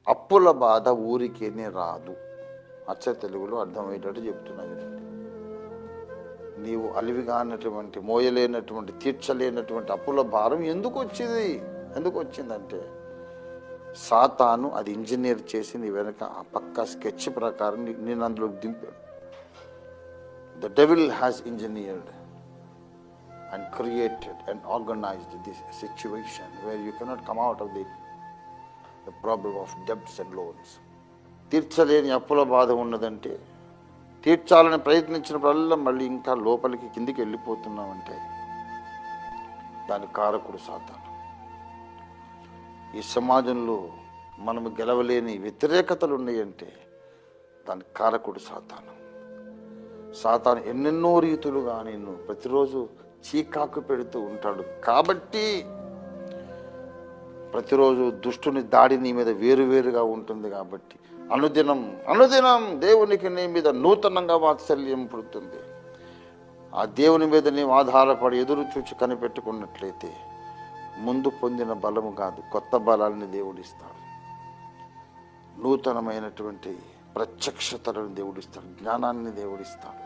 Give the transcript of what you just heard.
అప్పుల బాధ ఊరికేనే రాదు. అచ్చ తెలుగులో అర్థమయ్యేటట్టు చెప్తున్నది. నీవు అలివిగానటువంటి, మోయలేనటువంటి, తీర్చలేనటువంటి అప్పుల భారం ఎందుకు వచ్చిందంటే సాతాను అది ఇంజనీర్ చేసి నీ వెనక ఆ పక్కా స్కెచ్ ప్రకారం నేను అందులోకి దింపాడు. The devil has engineered and created and organized this situation where you cannot come out of the problem of debts and loans. తీర్చలేని అప్పుల బాధ ఉన్నదంటే, తీర్చాలని ప్రయత్నించినప్పుడల్లా మళ్ళీ ఇంకా లోపలికి కిందికి వెళ్ళిపోతున్నామంటే దాని కారకుడు సాతాను. ఈ సమాజంలో మనము గెలవలేని వ్యతిరేకతలు ఉన్నాయంటే దాని కారకుడు సాతాను. సాతాను ఎన్నెన్నో రీతులుగా నిన్ను ప్రతిరోజు చీకాకు పెడుతూ ఉంటాడు. కాబట్టి ప్రతిరోజు దుష్టుని దాడి నీ మీద వేరువేరుగా ఉంటుంది. కాబట్టి అనుదినం దేవునికి నీ మీద నూతనంగా వాత్సల్యం పుడుతుంది. ఆ దేవుని మీద నీవు ఆధారపడి ఎదురు చూచి కనిపెట్టుకున్నట్లయితే ముందు పొందిన బలము కాదు, కొత్త బలాన్ని దేవుడిస్తాడు. నూతనమైనటువంటి ప్రత్యక్షతలను దేవుడిస్తాడు, జ్ఞానాన్ని దేవుడిస్తాడు.